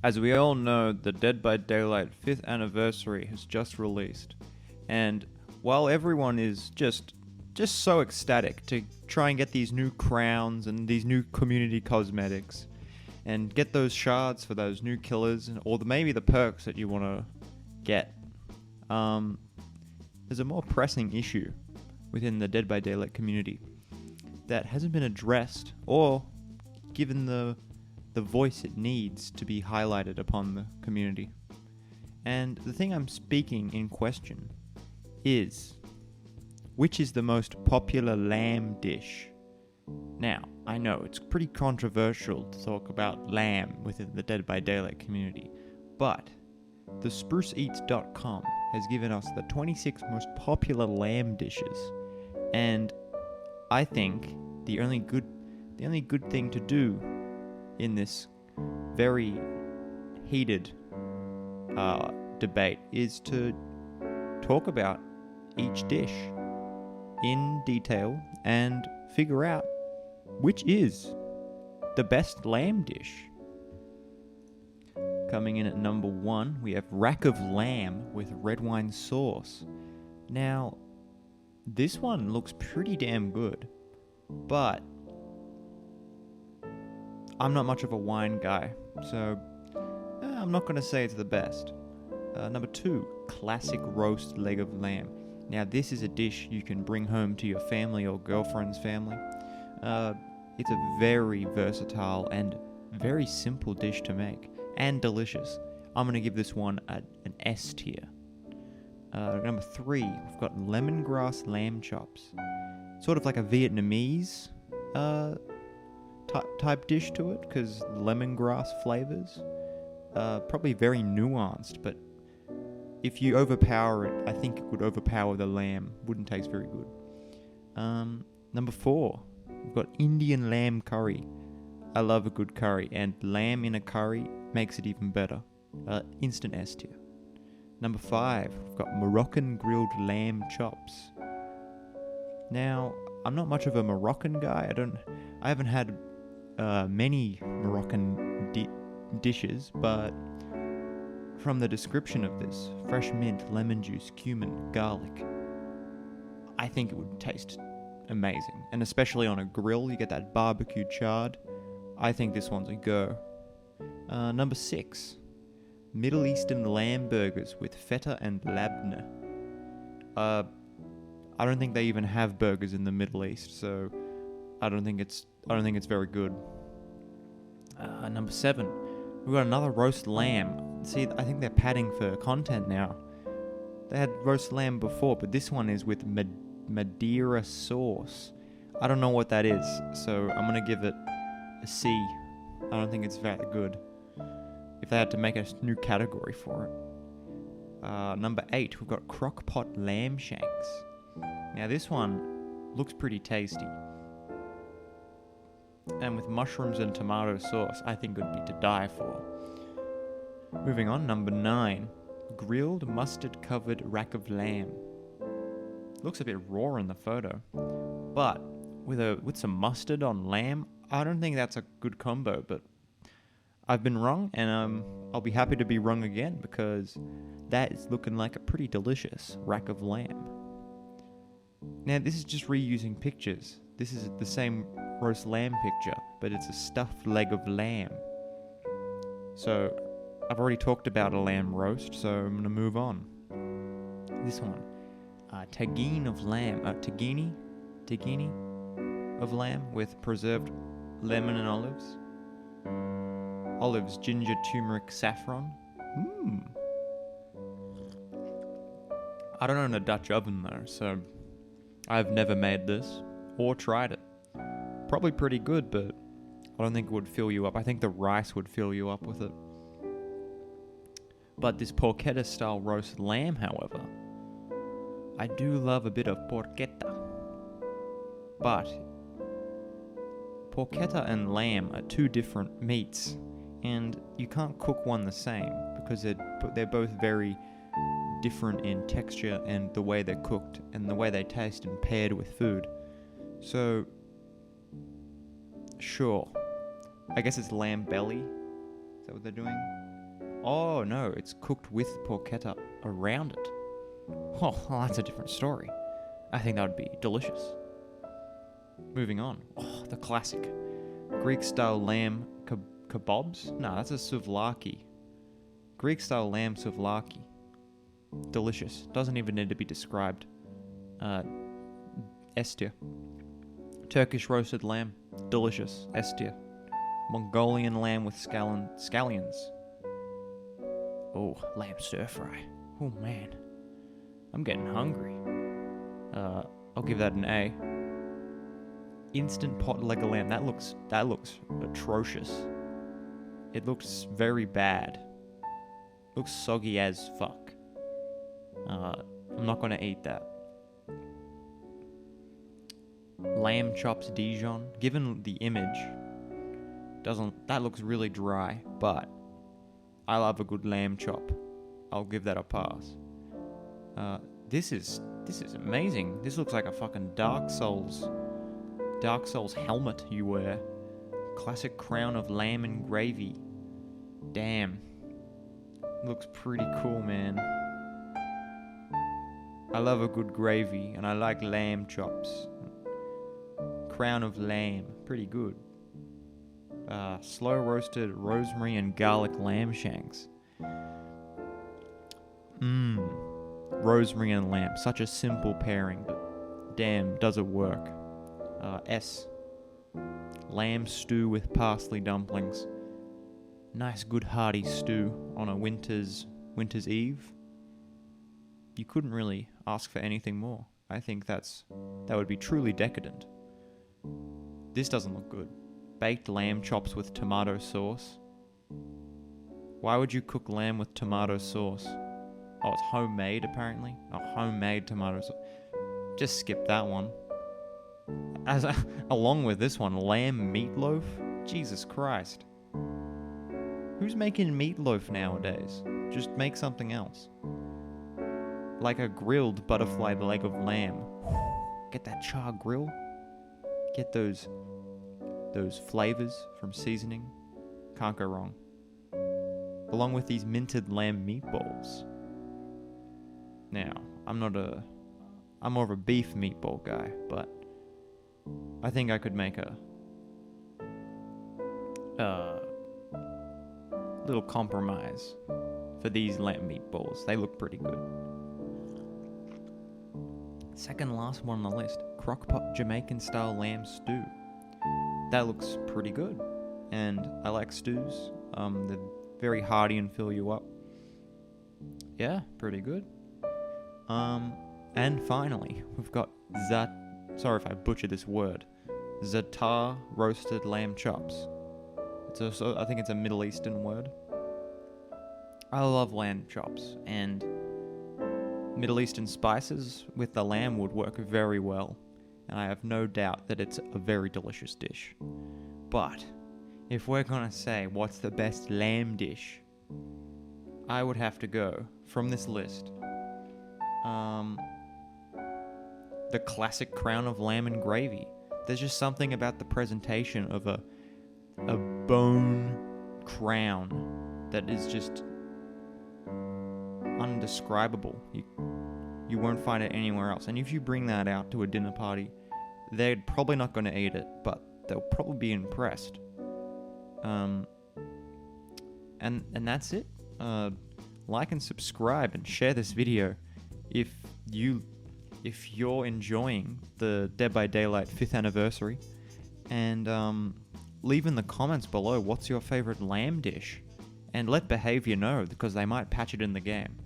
As we all know, the Dead by Daylight 5th anniversary has just released, and while everyone is just so ecstatic to try and get these new crowns and these new community cosmetics, and get those shards for those new killers, or maybe the perks that you want to get, there's a more pressing issue within the Dead by Daylight community that hasn't been addressed or given the voice it needs to be highlighted upon the community. And the thing I'm speaking in question is, which is the most popular lamb dish? Now, I know it's pretty controversial to talk about lamb within the Dead by Daylight community, but the spruceeats.com has given us the 26 most popular lamb dishes, and I think the only good thing to do in this very heated debate is to talk about each dish in detail and figure out which is the best lamb dish. Coming in at number 1, we have rack of lamb with red wine sauce. Now, this one looks pretty damn good, but I'm not much of a wine guy, so I'm not going to say it's the best. Number 2, classic roast leg of lamb. Now, this is a dish you can bring home to your family or girlfriend's family. It's a very versatile and very simple dish to make, and delicious. I'm going to give this one an S tier. Number 3, we've got lemongrass lamb chops. Sort of like a Vietnamese type dish to it, because lemongrass flavors. Probably very nuanced, but if you overpower it, I think it would overpower the lamb. Wouldn't taste very good. Number 4, we've got Indian lamb curry. I love a good curry, and lamb in a curry makes it even better. Instant S tier. Number 5, we've got Moroccan grilled lamb chops. Now, I'm not much of a Moroccan guy. I haven't had many Moroccan dishes, but from the description of this, fresh mint, lemon juice, cumin, garlic, I think it would taste amazing. And especially on a grill, you get that barbecue chard. I think this one's a go. Number 6, Middle Eastern lamb burgers with feta and labneh. I don't think they even have burgers in the Middle East, so I don't think it's very good. Number 7, we've got another roast lamb. See, I think they're padding for content now. They had roast lamb before, but this one is with Madeira sauce. I don't know what that is, so I'm gonna give it a C. I don't think it's very good. If they had to make a new category for it. Number 8, we've got crock pot lamb shanks. Now this one looks pretty tasty. And with mushrooms and tomato sauce, I think it would be to die for. Moving on, number 9, grilled mustard covered rack of lamb. Looks a bit raw in the photo, but with some mustard on lamb, I don't think that's a good combo, but I've been wrong, and I'll be happy to be wrong again, because that is looking like a pretty delicious rack of lamb. Now, this is just reusing pictures. This is the same roast lamb picture, but it's a stuffed leg of lamb. So, I've already talked about a lamb roast, so I'm going to move on. This one, tagine of lamb, tagine of lamb with preserved lemon and olives. Olives, ginger, turmeric, saffron. I don't own a Dutch oven though, so I've never made this or tried it. Probably pretty good, but I don't think it would fill you up. I think the rice would fill you up with it. But this porchetta style roast lamb, however, I do love a bit of porchetta. But porchetta and lamb are two different meats, and you can't cook one the same because they're both very different in texture and the way they're cooked and the way they taste and paired with food. So, sure, I guess it's lamb belly. Is that what they're doing? Oh, no, it's cooked with porchetta around it. Oh, well, that's a different story. I think that would be delicious. Moving on. Oh, the classic. Greek-style lamb kebabs? No, that's a souvlaki. Greek-style lamb souvlaki. Delicious. Doesn't even need to be described. S tier. Turkish roasted lamb. Delicious. S tier. Mongolian lamb with scallions. Oh, lamb stir fry. Oh man, I'm getting hungry. I'll give that an A. Instant pot leg of lamb. That looks atrocious. It looks very bad. Looks soggy as fuck. I'm not gonna eat that. Lamb chops Dijon. Given the image, that looks really dry, but I love a good lamb chop. I'll give that a pass. This is amazing. This looks like a fucking Dark Souls helmet you wear. Classic crown of lamb and gravy. Damn. Looks pretty cool, man. I love a good gravy, and I like lamb chops. Crown of lamb. Pretty good. Slow roasted rosemary and garlic lamb shanks. Rosemary and lamb. Such a simple pairing, but damn, does it work. S. Lamb stew with parsley dumplings. Nice good hearty stew on a winter's eve. You couldn't really ask for anything more. I think that would be truly decadent. This doesn't look good. Baked lamb chops with tomato sauce. Why would you cook lamb with tomato sauce? Oh, it's homemade apparently. A homemade tomato sauce. Just skip that one. Along with this one, lamb meatloaf? Jesus Christ. Who's making meatloaf nowadays? Just make something else. Like a grilled butterfly leg of lamb. Get that char grill. Get those flavors from seasoning. Can't go wrong. Along with these minted lamb meatballs. Now, I'm more of a beef meatball guy, but I think I could make a little compromise for these lamb meatballs. They look pretty good. Second last one on the list, crockpot Jamaican style lamb stew. That looks pretty good, and I like stews. They're very hearty and fill you up. Yeah, pretty good. And finally, we've got sorry if I butchered this word, za'atar roasted lamb chops. I think it's a Middle Eastern word. I love lamb chops, and Middle Eastern spices with the lamb would work very well, and I have no doubt that it's a very delicious dish. But if we're gonna say what's the best lamb dish, I would have to go from this list. The classic crown of lamb and gravy. There's just something about the presentation of a bone crown that is just undescribable. You won't find it anywhere else. And if you bring that out to a dinner party, they're probably not going to eat it, but they'll probably be impressed. And that's it. Like and subscribe and share this video if you're enjoying the Dead by Daylight 5th anniversary, and leave in the comments below what's your favorite lamb dish, and let Behaviour know, because they might patch it in the game.